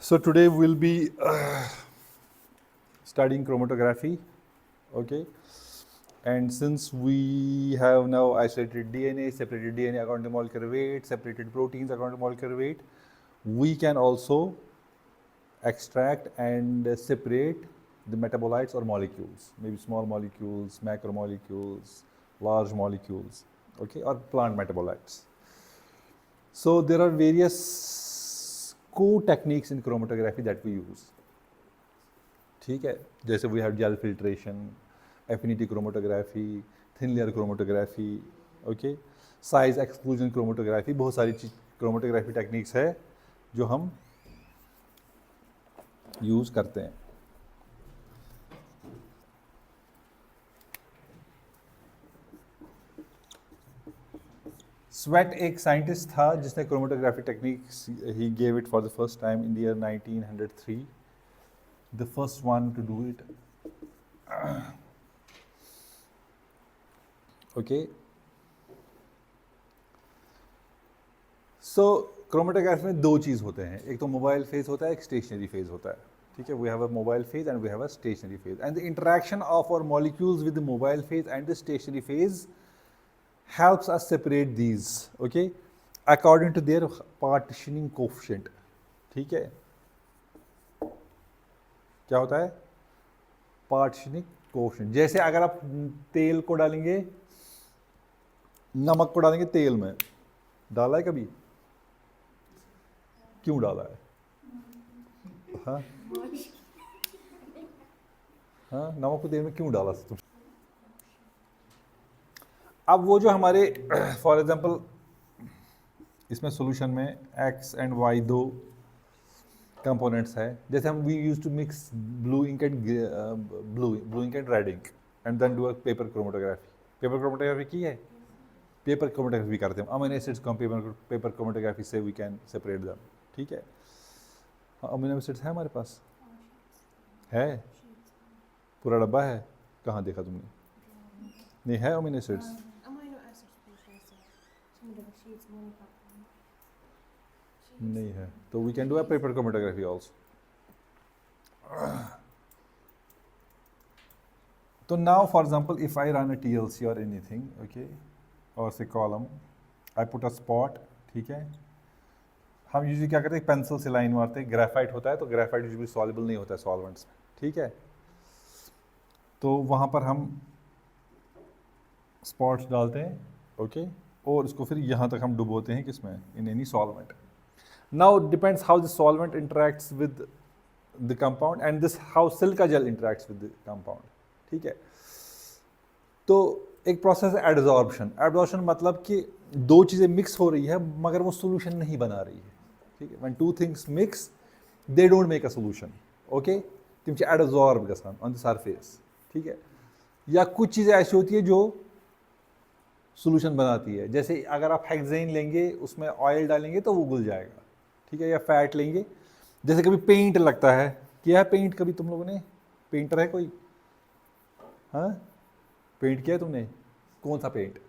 So today we'll be studying chromatography, okay? And since we have now isolated DNA, separated DNA according to molecular weight, separated proteins according to molecular weight, we can also extract and separate the metabolites or molecules, maybe small molecules, macromolecules, large molecules, okay, or plant metabolites. So there are various core techniques in chromatography that we use. ठीक है, जैसे we have gel filtration, affinity chromatography, thin layer chromatography, okay, size exclusion chromatography, बहुत सारी chromatography techniques है जो हम use करते हैं. स्वेट एक साइंटिस्ट था जिसने chromatography techniques he gave it for the first time in the year 1903, the first one two do it. Okay, so chromatography में दो चीज़ होते हैं, एक तो मोबाइल फेज होता है, एक स्टेशनरी फेज होता है. ठीक है, we have a mobile phase and we have a stationary phase, and the interaction of our molecules with the mobile phase and the stationary phase helps us separate these, okay, according to their partitioning coefficient. ठीक है, क्या होता है partitioning coefficient? जैसे अगर आप तेल को डालेंगे, नमक को डालेंगे तेल में, डाला है कभी? क्यों डाला है? हाँ हाँ, नमक को तेल में क्यों डाला तुम? अब वो जो हमारे फॉर एग्जांपल इसमें सॉल्यूशन में x एंड y दो कंपोनेंट्स है, जैसे हम we use to mix blue ink and red ink and then do a paper chromatography. Paper chromatography की है, पेपर क्रोमेटोग्राफी करते हैं, अमीनो एसिड्स को हम पेपर क्रोमेटोग्राफी से वी कैन सेपरेट देम. ठीक है, अमीनो एसिड्स है हमारे पास, है पूरा डब्बा है, कहाँ देखा तुमने? नहीं है अमीनो एसिड्स? नहीं है, तो we can do a paper chromatography also. तो now for example if I run a TLC और एनीथिंग, ओके, और से column, I put a spot. ठीक है, हम यूजुअली क्या करते हैं, पेंसिल से लाइन मारते हैं. ग्रेफाइट होता है तो ग्रेफाइट यूजुअली सॉल्युबल नहीं होता है सॉल्वेंट्स में. ठीक है, तो वहाँ पर हम स्पॉट्स डालते हैं, ओके, और इसको फिर यहाँ तक हम डुबोते हैं किसमें, in any solvent. Now it depends how the solvent interacts with the compound and this how silica gel interacts with the compound. ठीक है, तो एक प्रोसेस है एडजॉर्प्शन. एडजॉर्प्शन मतलब कि दो चीज़ें मिक्स हो रही है मगर वो सोल्यूशन नहीं बना रही है. ठीक है, when two things mix they don't make a solution. Okay, तिम छ एडजॉर्ब गसान ऑन द सरफेस. ठीक है, या कुछ चीज़ें ऐसी होती है जो सोल्यूशन बनाती है, जैसे अगर आप हेक्सेन लेंगे उसमें ऑयल डालेंगे तो वो घुल जाएगा. ठीक है, या फैट लेंगे, जैसे कभी पेंट लगता है, किया है पेंट कभी तुम लोगों ने? पेंटर है कोई? हाँ, पेंट किया है तुमने? कौन सा पेंट?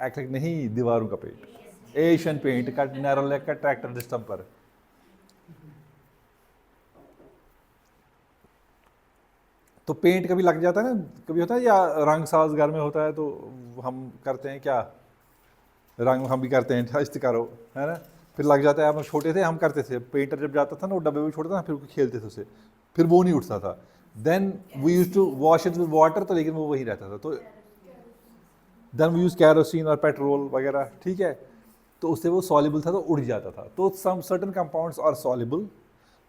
एक्रिलिक नहीं, दीवारों का पेंट, एशियन पेंट का, नैरोलैक का ट्रैक्टर सिस्टम पर. तो पेंट कभी लग जाता है ना, कभी होता है, या रंग साज घर में होता है तो हम करते हैं क्या, रंग हम भी करते हैं, इस्त करो, है ना, फिर लग जाता है. हम छोटे थे हम करते थे, पेंटर जब जाता था ना वो डब्बे में छोड़ता था, फिर खेलते थे उसे, फिर वो नहीं उठता था. Then we use to wash it with water, तो लेकिन वो वही रहता था. तो देन वी यूज कैरोसिन और पेट्रोल वगैरह. ठीक है, तो उससे वो सॉल्युबल था तो उड़ जाता था. तो some certain compounds are soluble,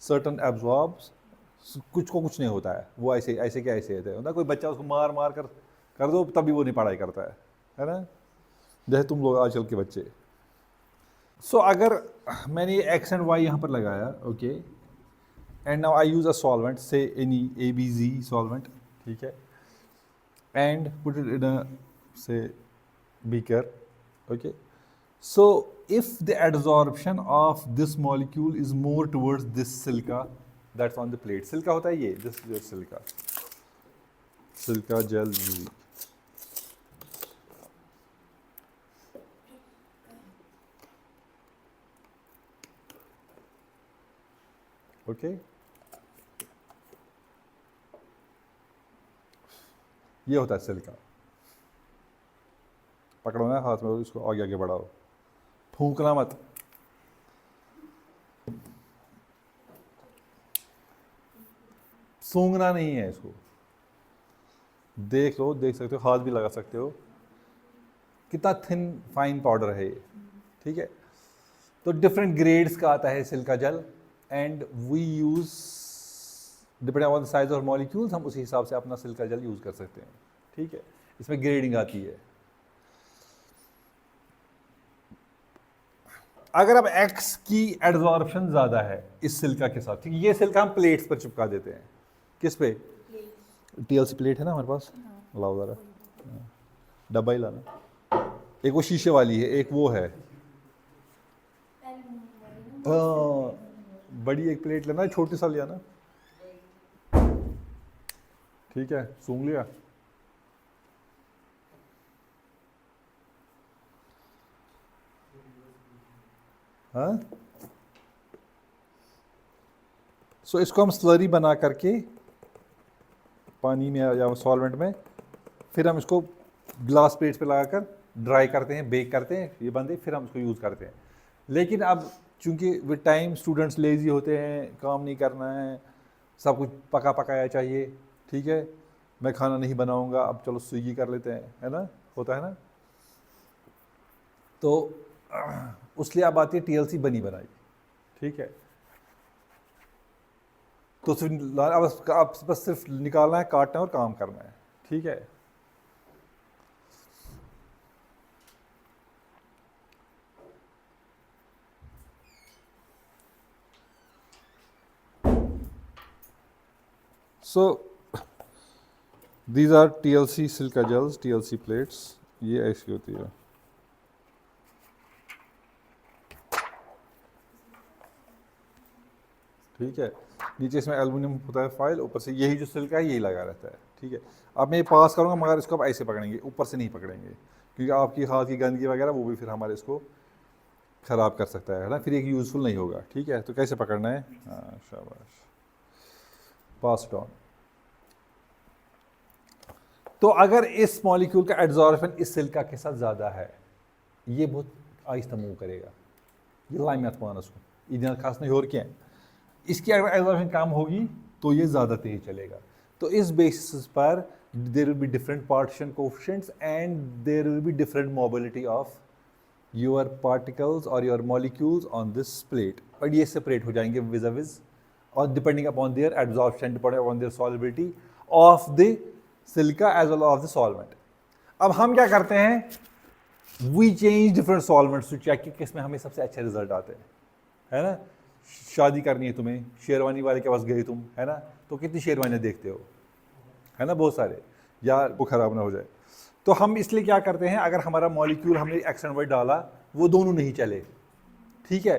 certain absorbs, कुछ को कुछ नहीं होता है, वो ऐसे ऐसे क्या ऐसे होता है. कोई बच्चा उसको मार मार कर दो तभी वो नहीं पढ़ाई करता है ना, जैसे तुम लोग आजकल के बच्चे. सो अगर मैंने ये एक्स एंड वाई यहाँ पर लगाया, okay, and now I use a solvent से एनी ABZ सॉल्वेंट. ठीक है, एंड पुट इट इन अ से beaker. Okay, so if the adsorption of this molecule is more towards this silica that's on the plate. Silica होता है ये, this silica, silica gel. Okay, ये होता है silica. पकड़ो ना हाथ में और इसको आगे आगे बढ़ाओ, फूंकना मत। सूंघना नहीं है इसको। देख लो, देख सकते हो, हाथ भी लगा सकते हो कितना थिन फाइन पाउडर है ये। ठीक है, तो डिफरेंट ग्रेड्स का आता है silica gel and we use depending on the size of molecules, हम उसी हिसाब से अपना सिलिका जेल यूज कर सकते हैं। ठीक है, इसमें ग्रेडिंग आती है। अगर अब X की एडजॉर्प्शन ज्यादा है इस सिलिका के साथ, ठीक है, ये सिलिका हम प्लेट्स पर चिपका देते हैं। किस पे? TLC प्लेट है ना हमारे पास, लाओ जरा, डब्बा ही लाना। एक वो शीशे वाली है, एक वो है, बड़ी एक प्लेट लेना, छोटी सा लिया ना। ठीक है, सूंघ लिया। हाँ, सो इसको हम स्लरी बना करके पानी में या सॉल्वेंट में, फिर हम इसको ग्लास प्लेट्स पे लगाकर ड्राई करते हैं, बेक करते हैं, ये बंदे, फिर हम इसको यूज़ करते हैं। लेकिन अब चूंकि विद टाइम स्टूडेंट्स लेजी होते हैं, काम नहीं करना है, सब कुछ पका पकाया चाहिए, ठीक है, मैं खाना नहीं बनाऊंगा, अब चलो स्विगी कर लेते हैं, है ना, होता है ना। तो उसलिए अब आती है TLC बनी बनाई। ठीक है, तो सिर्फ अब बस सिर्फ निकालना है, काटना है और काम करना है। ठीक है, so these are TLC silica gels, TLC plates, ये ऐसी होती है। ठीक है, नीचे इसमें एल्युमिनियम होता है फाइल, ऊपर से यही जो सिल्क है यही लगा रहता है। ठीक है, अब मैं ये पास करूँगा, मगर इसको आप ऐसे पकड़ेंगे, ऊपर से नहीं पकड़ेंगे, क्योंकि आपकी हाथ की गंदगी वगैरह वो भी फिर हमारे इसको ख़राब कर सकता है ना, फिर एक यूज़फुल नहीं होगा। ठीक है, तो कैसे पकड़ना है? हाँ, शाबाश, पास इट ऑन। तो अगर इस मॉलिक्यूल का एड्जॉर्प्शन इस सिलिका के साथ ज़्यादा है, ये बहुत आहिस्ता मूव करेगा, ये लाइम मान उसको इधर खास नहीं और क्या है, इसकी अगर एब्जॉर्प्शन कम होगी तो ये ज़्यादा तेज चलेगा। तो इस बेसिस पर there will be different partition coefficients and there will be different mobility of your particles और your molecules on this plate, और ये सेपरेट हो जाएंगे विज विज, और depending upon their absorption, depending upon their solubility of the silica as well of the solvent. अब हम क्या करते हैं, we change different solvents to check कि किसमें हमें सबसे अच्छे रिजल्ट आते हैं, है ना। शादी करनी है तुम्हें, शेरवानी वाले के पास गए तुम, है ना, तो कितनी शेरवानियाँ देखते हो, है ना, बहुत सारे, या वो ख़राब ना हो जाए। तो हम इसलिए क्या करते हैं, अगर हमारा मॉलिक्यूल हमने X एंड Y डाला, वो दोनों नहीं चले, ठीक है,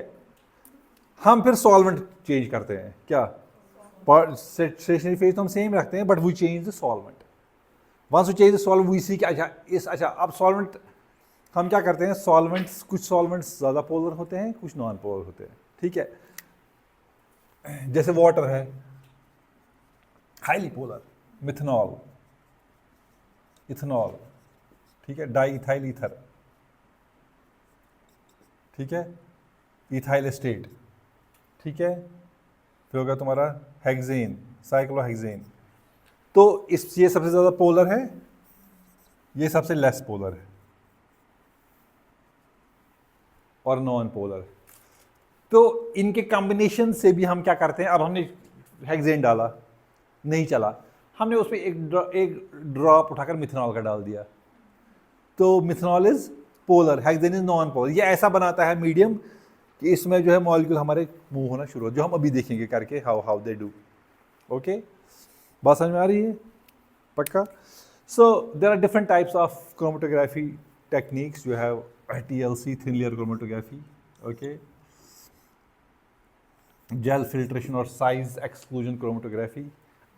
हम फिर सॉल्वेंट चेंज करते हैं। क्या स्टेशनरी फेज तो हम सेम रखते हैं, but we change the solvent. Once we change the solvent we see कि अच्छा अब सॉल्वेंट हम क्या करते हैं, सॉल्वेंट्स, कुछ सॉल्वेंट्स ज़्यादा पोलर होते हैं, कुछ नॉन पोलर होते हैं। ठीक है, जैसे वाटर है हाईली पोलर, मिथनॉल, इथनॉल, ठीक है, डाई इथाइल ईथर, ठीक है, इथाइल एस्टेट, ठीक है, फिर होगा तुम्हारा हेक्सेन, साइक्लोहेक्सेन। तो ये सबसे ज़्यादा पोलर है, ये सबसे लेस पोलर है और नॉन पोलर। तो इनके कॉम्बिनेशन से भी हम क्या करते हैं, अब हमने हेक्सेन डाला, नहीं चला, हमने उस पर एक ड्रॉप उठाकर मिथनॉल का डाल दिया, तो methanol is polar, hexane is non polar. ये ऐसा बनाता है मीडियम कि इसमें जो है मॉलिक्यूल हमारे मूव होना शुरू हो, जो हम अभी देखेंगे करके हाउ दे डू। ओके, बात समझ में आ रही है? पक्का? So there are different types of chromatography techniques. You have TLC, thin layer chromatography, okay, gel filtration और size exclusion chromatography,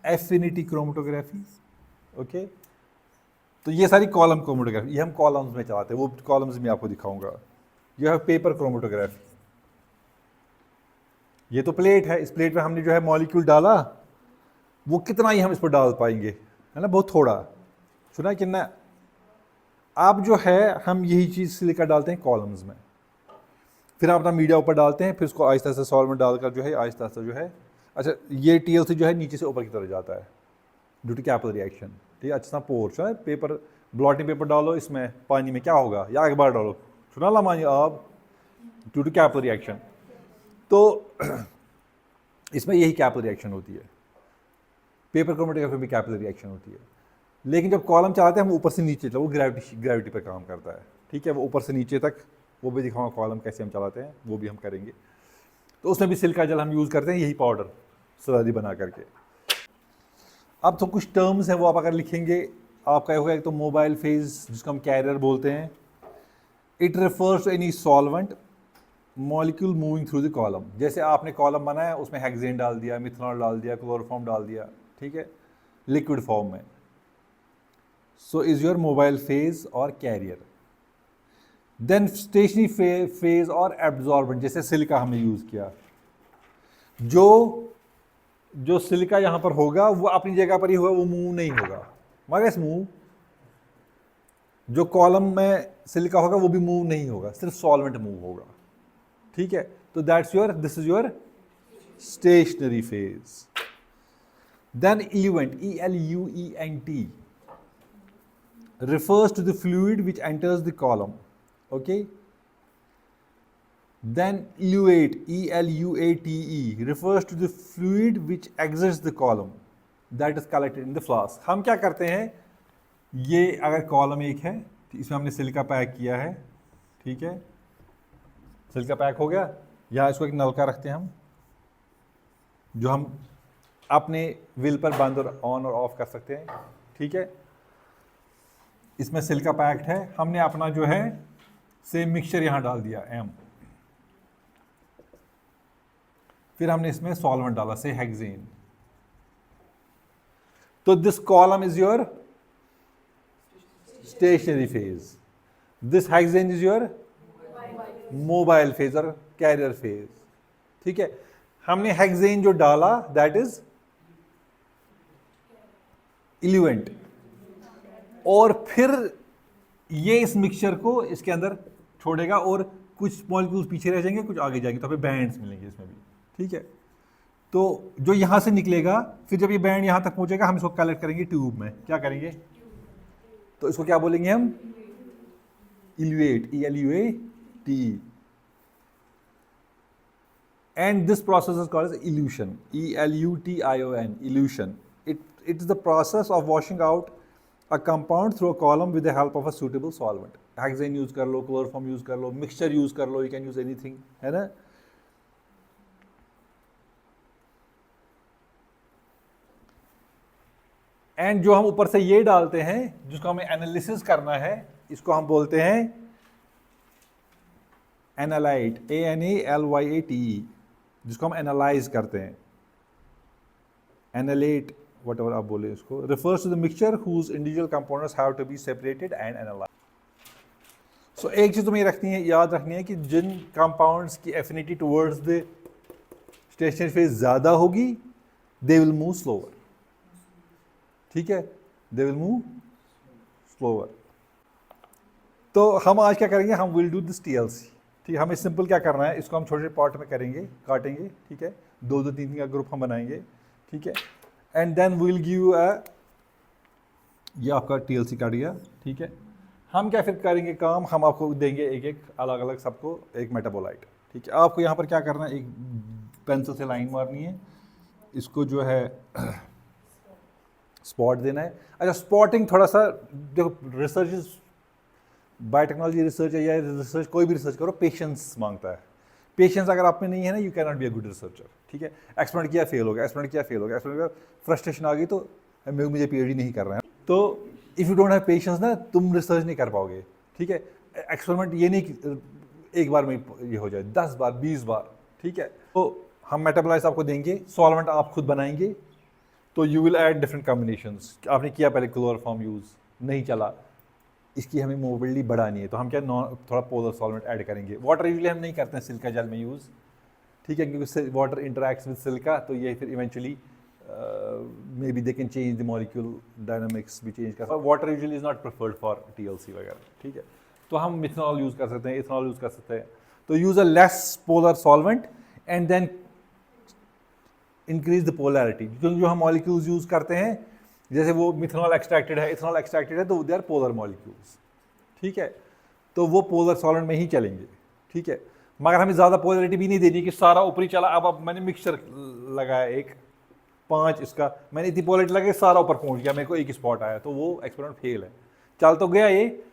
affinity chromatography, okay. तो ये सारी कॉलम क्रोमेटोग्राफी, ये हम कॉलम्स में चलाते हैं, वो कॉलम्स में आपको दिखाऊंगा। यू हैव पेपर क्रोमेटोग्राफी, ये तो प्लेट है, इस प्लेट में हमने जो है मॉलिक्यूल डाला, वो कितना ही हम इस पर डाल पाएंगे, है ना, बहुत थोड़ा, सुना है कितना। अब जो है हम यही चीज़ सिलिका डालते हैं कॉलम्स में, फिर हम अपना मीडिया ऊपर डालते हैं, फिर उसको आहिस्ता आहिस्ता सॉल्वेंट डालकर जो है आहिस्ता आहिस्ता जो है, अच्छा ये TLC जो है नीचे से ऊपर की तरफ जाता है ड्यू टू कैपिलरी रिएक्शन, ठीक है। अच्छा पोर्स है, पेपर ब्लॉटिंग पेपर डालो इसमें पानी में क्या होगा, या अखबार डालो, सुना ला मानिए आप, ड्यू टू कैपिलरी रिएक्शन। तो इसमें यही कैपिलरी रिएक्शन होती है, पेपर क्रोमेटोग्राफी में कैपिलरी रिएक्शन होती है। लेकिन जब कॉलम चलाते हैं हम ऊपर से नीचे, वो ग्रेविटी पर काम करता है, ठीक है, वो ऊपर से नीचे तक, वो भी दिखाऊंगा कॉलम कैसे हम चलाते हैं, वो भी हम करेंगे। तो उसमें भी सिलिका जल हम यूज़ करते हैं, यही पाउडर सलादी बना करके। अब तो कुछ टर्म्स हैं वो आप अगर लिखेंगे, आपका होगा एक तो मोबाइल फेज जिसको हम कैरियर बोलते हैं, it refers to any solvent molecule moving through the column. जैसे आपने कॉलम बनाया, उसमें हेक्सेन डाल दिया, मिथनॉल डाल दिया, क्लोरोफॉर्म डाल दिया, ठीक है, लिक्विड फॉर्म में। So is your mobile phase और कैरियर। देन स्टेशनरी फेज और एब्जॉर्बेंट, जैसे सिलिका हमने यूज किया, जो सिलिका यहां पर होगा वो अपनी जगह पर ही होगा, वो मूव नहीं होगा, मगर मूव, जो कॉलम में सिलिका होगा वो भी मूव नहीं होगा, सिर्फ सॉल्वेंट मूव होगा, ठीक है। तो that's your, this is your stationary phase. Then eluent, ELUENT refers to the fluid which enters the column, okay. Then eluate, ELUATE refers to the fluid which exits the column that is collected in the flask। हम क्या करते हैं, ये अगर column एक है तो इसमें हमने सिलिका पैक किया है, ठीक है, सिलिका पैक हो गया, या इसको एक नलका रखते हैं हम, जो हम अपने विल पर बंद और ऑन और ऑफ कर सकते हैं, ठीक है। इसमें सिलिका पैक्ड है, हमने अपना जो है सेम मिक्सचर यहां डाल दिया M, फिर हमने इसमें सॉल्वेंट डाला, से हेक्सेन। तो this column is your stationary phase, this hexane is your mobile phase और कैरियर फेज, ठीक है। हमने हेक्सेन जो डाला दैट इज इल्यूएंट, और फिर ये इस मिक्सचर को इसके अंदर छोड़ेगा और कुछ मॉलिक्यूल्स पीछे रह जाएंगे, कुछ आगे जाएंगे, तो हमें बैंड्स मिलेंगे इसमें भी, ठीक है। तो जो यहां से निकलेगा, फिर जब ये बैंड यहां तक पहुंचेगा हम इसको कलेक्ट करेंगे ट्यूब में, क्या करेंगे, तो इसको क्या बोलेंगे हम, eluate, ELUATE। And this process is called as elution, ELUTION, elution. It is the process of washing out a compound through a column with the help of a suitable solvent। Hexane use कर लो, chloroform use कर लो, mixture use कर लो, you can use anything, है ना। And जो हम ऊपर से ये डालते हैं, जिसको हमें एनालिसिस करना है, इसको हम बोलते हैं एनालाइट, ANALYATE, जिसको हम एनालाइज करते हैं, एनालेट, whatever आप बोले इसको, refers to the mixture whose individual components have to be separated and analyzed। So एक चीज तुम्हें रखनी है, याद रखनी है कि जिन कंपाउंड्स की affinity towards the stationary phase ज्यादा होगी, दे विल मूव स्लोअर, ठीक है, दे विल मूव स्लोअर। तो हम आज क्या करेंगे, हम विल डू दिस TLC, ठीक है। हमें सिंपल क्या करना है, इसको हम छोटे पॉट में करेंगे, काटेंगे, ठीक है, 2-2-3 का ग्रुप हम बनाएंगे, ठीक है। एंड देन विल गिव ये आपका TLC काट गया, ठीक है। हम क्या फिर करेंगे काम, हम आपको देंगे एक एक अलग अलग सबको एक मेटाबोलाइट, ठीक है। आपको यहाँ पर क्या करना है, एक पेंसिल से लाइन मारनी है, इसको जो है स्पॉट देना है। अच्छा, स्पॉटिंग थोड़ा सा देखो, रिसर्च बायोटेक्नोलॉजी रिसर्च है या रिसर्च कोई भी रिसर्च करो, पेशेंस मांगता है। पेशेंस अगर आप में नहीं है ना, you can not be a good researcher, ठीक है। एक्सपेरिमेंट किया फेल हो गया, एक्सपेरिमेंट किया फेल हो गया, एक्सपेरिमेंट फ्रस्ट्रेशन आ गई तो मुझे PhD नहीं कर रहे हैं, तो if you don't have patience ना, तुम रिसर्च नहीं कर पाओगे, ठीक है। एक्सपेरिमेंट ये नहीं कि एक बार में ये हो जाए, 10 बार 20 बार, ठीक है। तो हम मेटाबोलाइट्स आपको देंगे, सॉल्वेंट आप खुद बनाएंगे, तो you will add different combinations. आपने किया पहले क्लोरोफॉर्म यूज़, नहीं चला, इसकी हमें मोबिलिटी बढ़ानी है, तो हम क्या थोड़ा पोलर सॉल्वेंट ऐड करेंगे। वाटर यूजली हम नहीं करते हैं सिलिका जेल में यूज़, ठीक है, क्योंकि वाटर इंटरेक्ट्स विद सिलिका, तो ये फिर eventually may be they can change the molecule dynamics भी चेंज कर, water usually is not preferred for TLC वगैरह, ठीक है। तो हम मिथनॉल यूज़ कर सकते हैं, इथनॉल यूज़ कर सकते हैं। तो use a less polar solvent and then increase the polarity, क्योंकि जो हम मॉलिक्यूल्स यूज़ करते हैं, जैसे वो मिथनॉल एक्सट्रैक्टेड है, इथनॉल एक्सट्रैक्टेड है, तो दे आर पोलर मॉलिक्यूल्स, ठीक है। तो वो पोलर सॉल्वेंट में ही चलेंगे, ठीक है। मगर हमें ज़्यादा पोलैरिटी भी नहीं देनी कि सारा ऊपरी चला। अब मैंने मिक्सचर लगाया एक 5 इसका, मैंने इतनी पोलैरिटी लगा सारा ऊपर पहुंच गया, मेरे को एक स्पॉट आया, तो वो एक्सपेरिमेंट फेल है। चल तो गया ये,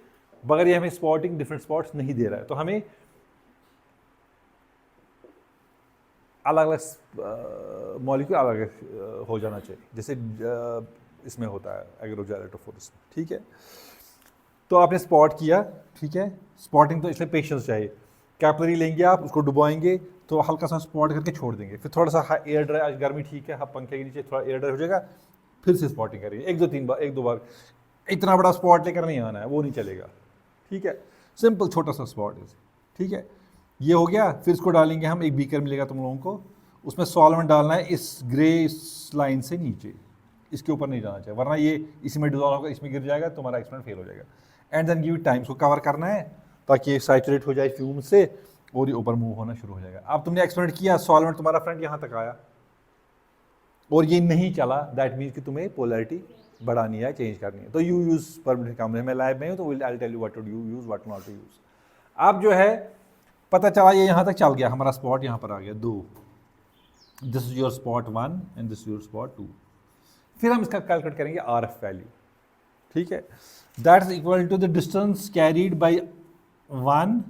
मगर ये हमें स्पॉटिंग डिफरेंट स्पॉट्स नहीं दे रहा है। तो हमें अलग अलग मॉलिक्यूल अलग हो जाना चाहिए, जैसे इसमें होता है एग्रोजैलेटोफोर्स में, ठीक है। तो आपने स्पॉट किया, ठीक है। स्पॉटिंग तो इसलिए पेशेंस चाहिए। कैपिलरी लेंगे आप, उसको डुबोएंगे, तो हल्का सा स्पॉट करके छोड़ देंगे, फिर थोड़ा सा एयर ड्राई, आज गर्मी ठीक है, पंखे के नीचे थोड़ा एयर ड्राई हो जाएगा, फिर से स्पॉटिंग करेंगे 1-2 बार। इतना बड़ा स्पॉट लेकर नहीं आना है, वो नहीं चलेगा, ठीक है। सिंपल छोटा सा स्पॉट है, ठीक है। ये हो गया, फिर इसको डालेंगे हम, एक बीकर मिलेगा तुम लोगों को, उसमें सॉल्वेंट डालना है इस ग्रे लाइन से नीचे, इसके ऊपर नहीं जाना चाहिए, वरना ये इसी में डिजॉल्व होगा, इसमें गिर जाएगा, तुम्हारा एक्सपेरिमेंट फेल हो जाएगा। And then give it time, इसको कवर करना है ताकि ये सैचुरेट हो जाए फ्यूम से और ये ऊपर मूव होना शुरू हो जाएगा। अब तुमने एक्सपेरिमेंट किया, सॉल्वेंट तुम्हारा फ्रेंड यहाँ तक आया और ये नहीं चला, दैट मीन्स कि तुम्हें पोलैरिटी बढ़ानी है, चेंज करनी है। तो यू यूज़ परमिट कमरे में, लैब में हो तो I tell you what to use, what not to use. अब जो है पता चला ये यहाँ तक चल गया, हमारा स्पॉट यहाँ पर आ गया 2, this is your spot 1 and this your spot 2। फिर हम इसका कैलकुलेट करेंगे RF वैल्यू, ठीक है। That is equal to the distance carried by 1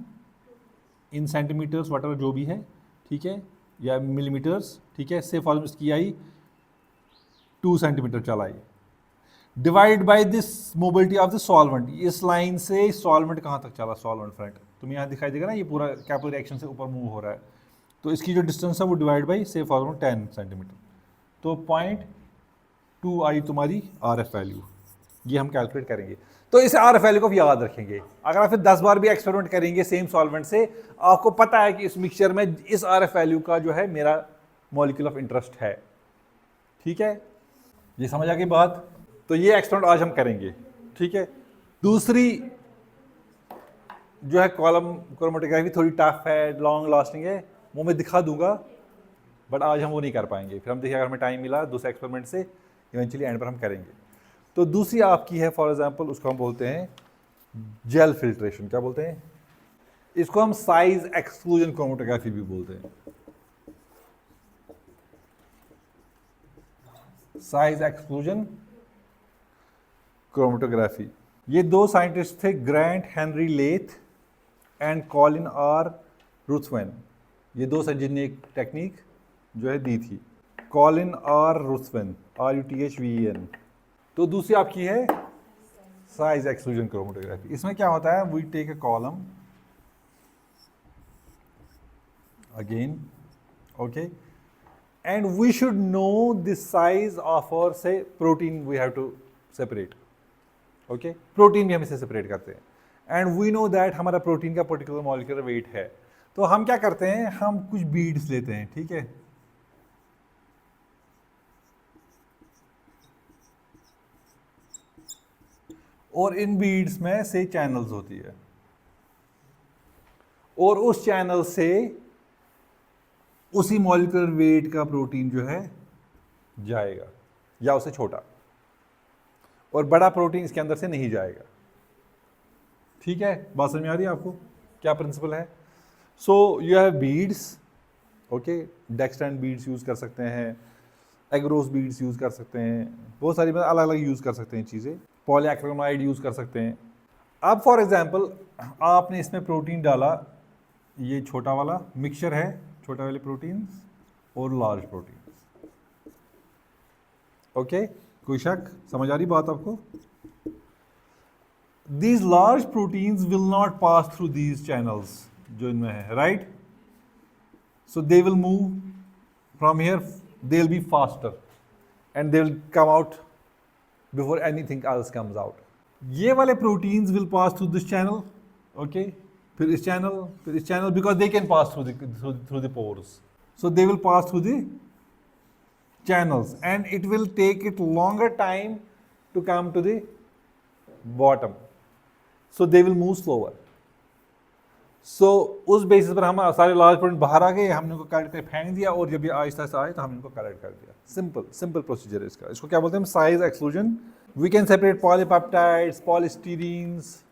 in centimetres, what जो भी है, ठीक है, या मिलीमीटर्स, ठीक है। से फॉर्म इसकी आई 2 सेंटीमीटर चलाई, divide by this mobility of the solvent. इस लाइन से सॉल्वेंट कहाँ तक चला, सॉल्वेंट फ्रंट तुम्हें यहाँ दिखाई देगा ना, ये पूरा कैपिलरी एक्शन से ऊपर मूव हो रहा है, तो इसकी जो डिस्टेंस है वो डिवाइड बाई से फॉर्म 10 सेंटीमीटर, तो 0.2 आई तुम्हारी RF वैल्यू। ये हम कैलकुलेट करेंगे। तो इस RF वैल्यू को भी याद रखेंगे। अगर आप फिर 10 बार भी एक्सपेरिमेंट करेंगे सेम सॉल्वेंट से, आपको पता है कि इस मिक्सचर में इस RF वैल्यू का जो है मेरा मॉलिक्यूल ऑफ इंटरेस्ट है, ठीक है। ये समझ आ गई बात। तो ये एक्सपेरिमेंट आज हम करेंगे, ठीक है। दूसरी जो है कॉलम क्रोमेटोग्राफी थोड़ी टफ है, लॉन्ग लास्टिंग है, वो मैं दिखा दूंगा, बट आज हम वो नहीं कर पाएंगे। फिर हम देखिए अगर हमें टाइम मिला दूसरे एक्सपेरिमेंट से, इवेंचुअली एंड पर हम करेंगे। तो दूसरी आपकी है, फॉर एग्जांपल उसको हम बोलते हैं जेल फिल्ट्रेशन। क्या बोलते हैं इसको? हम साइज एक्सक्लूजन क्रोमेटोग्राफी भी बोलते हैं। Size exclusion chromatography. ये 2 साइंटिस्ट थे, Grant Henry Lathe and Colin R Ruthven. ये 2 जिनने एक टेक्निक जो है दी थी, कॉलिन R रुथवेन, RUTHVEN। तो दूसरी आपकी है साइज एक्सक्लूजन क्रोमेटोग्राफी। इसमें क्या होता है, we take a column again, okay, and we should know the size of our, say, protein we have to separate, okay, protein भी हम इसे separate करते हैं, and we know that हमारा protein का particular molecular weight है। तो हम क्या करते हैं, हम कुछ beads लेते हैं, ठीक है, और इन beads में से channels होती है, और उस channel से उसी मॉलिक्यूलर वेट का प्रोटीन जो है जाएगा, या उससे छोटा, और बड़ा प्रोटीन इसके अंदर से नहीं जाएगा, ठीक है। बात समझ में आ रही है आपको क्या प्रिंसिपल है? So you have beads, okay, dextran beads use कर सकते हैं, एग्रोस बीड्स यूज कर सकते हैं, बहुत सारी अलग अलग यूज कर सकते हैं चीज़ें, पॉलीएक्रिलामाइड यूज कर सकते हैं। अब फॉर एग्जांपल आपने इसमें प्रोटीन डाला, ये छोटा वाला मिक्सचर है, छोटे वाले प्रोटीन्स और लार्ज प्रोटीन्स, ओके, कोई शक? समझ आ रही बात आपको? These large proteins will not pass through these channels जो इनमें है, right? So they will move from here, they will be faster and they will come out before anything else comes out. ये वाले proteins will pass through this channel, okay? फिर इस channel, फिर इस channel, because they can pass through the pores, So they will pass through the channels and it will take it longer time to come to the bottom. So they will move slower. So उस basis पर हम सारे large protein बाहर आ गए, हमने उनको collect करके फेंक दिया और जब ये आहिस्ता आहिस्ता आए तो हमने इनको कलेक्ट कर दिया. सिंपल प्रोसीजर है इसका. इसको क्या बोलते हैं? Size exclusion. We can separate polypeptides, polystyrenes,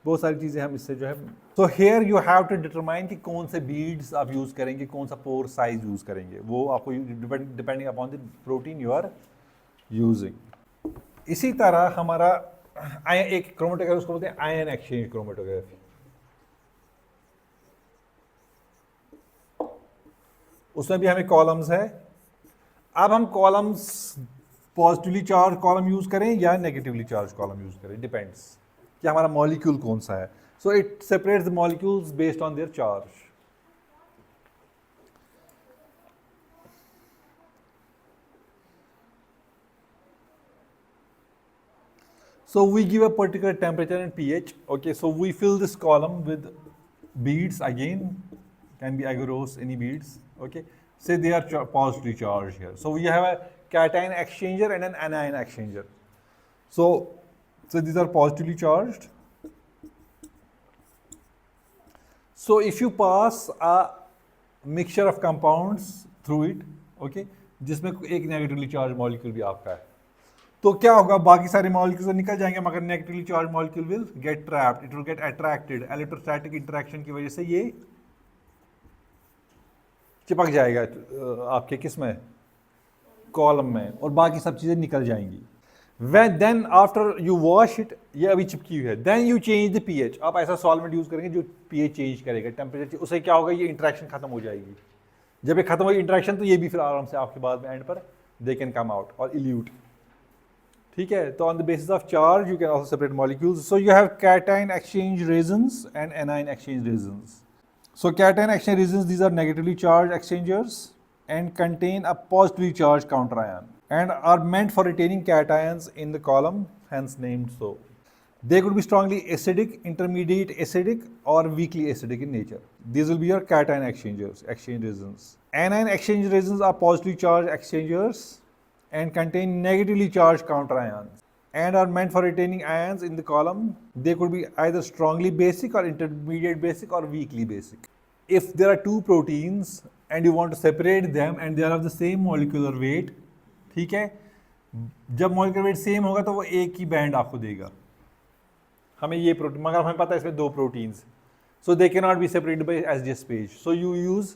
बहुत सारी चीज़ें हम इससे जो है. तो here you have to determine कि कौन से बीड्स आप यूज़ करेंगे, कौन सा पोर साइज यूज़ करेंगे, वो आपको depending upon the protein you are using. इसी तरह हमारा एक क्रोमेटोग्राफी, उसको बोलते हैं आयन एक्सचेंज क्रोमेटोग्राफी. उसमें भी हमें कॉलम्स है. अब हम columns positively charge column use करें या नेगेटिवली चार्ज कॉलम यूज करें, डिपेंड्स कि हमारा मॉलिक्यूल कौन सा है. So it separates the molecules based on their charge. So we give a particular temperature and pH. Okay, so we fill this column with beads again, can be agarose, any beads. Okay, say they are positively charged here. So we have a cation exchanger and an anion exchanger. So these are positively charged. So if you pass a mixture of compounds through it, okay, जिसमें एक negatively charged molecule भी आपका है, तो क्या होगा? बाकी सारे मॉलिक्यूल्स निकल जाएंगे मगर negatively charge molecule will get trapped, it will get attracted. Electrostatic interaction की वजह से ये चिपक जाएगा आपके किस में? कॉलम में, और बाकी सब चीजें निकल जाएंगी. When then after you wash it, ये अभी चिपकी हुई है, then you change the pH. आप ऐसा सॉल्वेंट यूज करेंगे जो pH चेंज करेगा, टेम्परेचर, उससे क्या होगा? ये इंटरेक्शन खत्म हो जाएगी. जब ये खत्म होगी इंटरेक्शन, तो ये भी फिर आराम से आपके बाद में एंड पर दे कैन कम आउट और इल्यूट. ठीक है. तो on the basis of charge you can also separate molecules. So you have cation exchange resins and anion exchange resins. So cation exchange reasons, these are negatively charged exchangers and contain a positively charged counterion and are meant for retaining cations in the column, hence named so. They could be strongly acidic, intermediate acidic or weakly acidic in nature. These will be your cation exchangers, exchange reasons. Anion exchange reasons are positively charged exchangers and contain negatively charged counterions and are meant for retaining ions in the column. They could be either strongly basic or intermediate basic or weakly basic. If there are two proteins and you want to separate them and they are of the same molecular weight, ठीक है, जब molecular weight same होगा तो वो एक ही band आपको देगा. हमें ये प्रोटीन, मगर हमें पता है इसमें दो proteins, so they cannot be separated by SGS page. So you use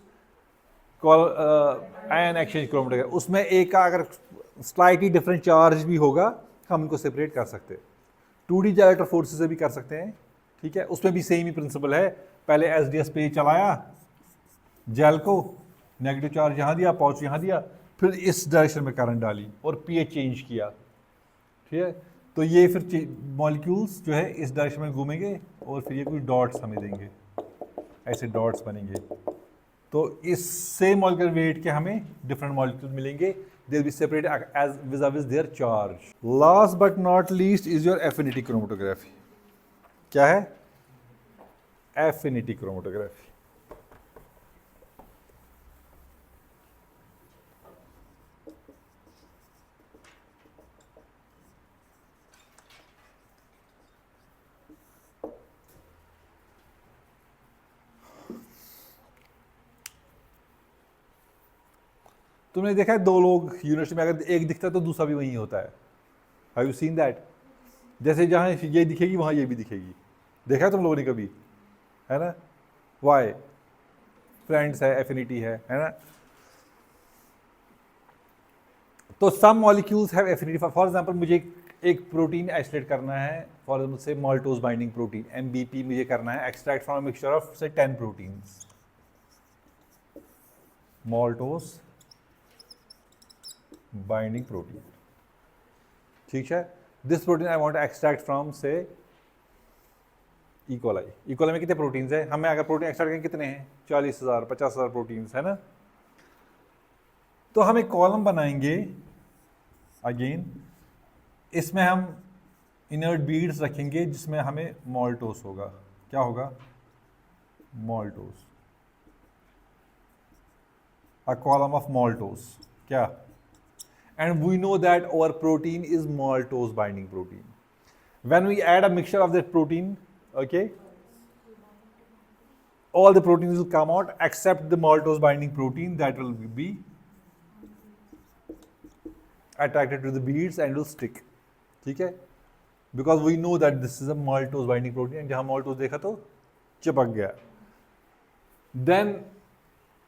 ion exchange chromatography. उसमें एक का अगर slightly different charge भी होगा, हम इनको सेपरेट कर सकते हैं. 2D जाइलेटर फोर्सेस से भी कर सकते हैं. ठीक है. उसमें भी सेम ही प्रिंसिपल है. पहले एसडीएस पे चलाया जेल को, नेगेटिव चार्ज यहाँ दिया, पॉजिटिव यहाँ दिया, फिर इस डायरेक्शन में करंट डाली और पीएच चेंज किया. ठीक है. तो ये फिर मॉलिक्यूल्स जो है इस डायरेक्शन में घूमेंगे और फिर ये कुछ डॉट्स हमें देंगे, ऐसे डॉट्स बनेंगे. तो इससे मॉलिक्यूलर वेट के हमें डिफरेंट मॉलिक्यूल मिलेंगे. They will be separated as vis-a-vis their charge. Last but not least is your affinity chromatography. क्या है? Affinity chromatography. तुमने देखा है दो लोग यूनिवर्सिटी में अगर एक दिखता है तो दूसरा भी वहीं होता है. Have you seen that? जैसे जहाँ ये दिखेगी वहाँ ये भी दिखेगी. देखा है तुम लोगों ने कभी? है ना? वाई? फ्रेंड्स है, एफिनिटी है ना? तो some molecules have affinity. For example मुझे एक प्रोटीन आइसोलेट करना है, for example say maltose binding protein MBP मुझे करना है, एक्सट्रैक्ट फ्रॉम मिक्सचर ऑफ से 10 प्रोटीन्स. Maltose binding protein. ठीक है. This protein I want to extract from से इकोलाई. इकोलाई में कितने प्रोटीन्स है? हमें अगर प्रोटीन एक्सट्रैक्ट करें कितने हैं? 40,000 50,000 प्रोटीन्स है ना. तो हम एक कॉलम बनाएंगे अगेन, इसमें हम इनर्ट बीड्स रखेंगे जिसमें हमें माल्टोस होगा. क्या होगा? Maltose. a column of maltose. क्या? And we know that our protein is maltose binding protein. When we add a mixture of that protein, okay, all the proteins will come out except the maltose binding protein that will be attracted to the beads and will stick. ठीक है? Because we know that this is a maltose binding protein and जहाँ maltose देखा तो चिपक गया. Then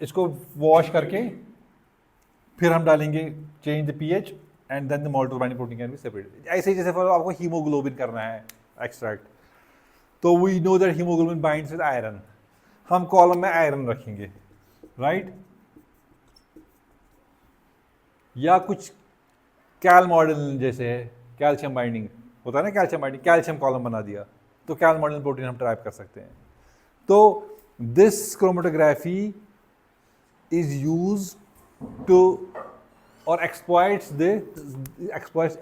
इसको wash करके फिर हम डालेंगे change the pH and then the maltose binding protein can be separated. ऐसे ही जैसे फॉर आपको हीमोग्लोबिन करना है एक्सट्रैक्ट, तो we know that haemoglobin binds with iron. हम कॉलम में आयरन रखेंगे, राइट? या कुछ कैल मॉडल जैसे है, कैल्शियम बाइंडिंग होता है ना, कैल्शियम बाइंडिंग, कैल्शियम कॉलम बना दिया तो कैल मॉडल प्रोटीन हम ट्रैप कर सकते हैं. तो this chromatography is use to or exploits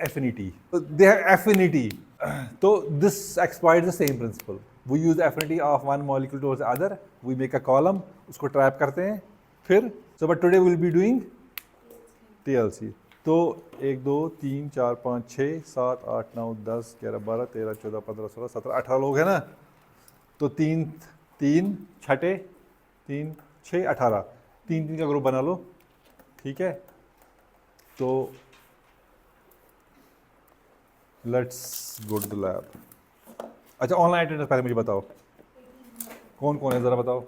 affinity. They have affinity. So this exploits the same principle. We use affinity of one molecule towards the other. We make a column. उसको trap करते हैं. फिर but today we'll be doing TLC. तो 1 2 3 4 5 6 7 8 9 10 11 12 13 14 15 16 17 18 लोग हैं ना. तो 3 3 छठे 3 6 18 3 का ग्रुप बना लो. ठीक है? तो let's go to the lab. अच्छा, ऑनलाइन अटेंडेंस पहले मुझे बताओ कौन कौन है, ज़रा बताओ.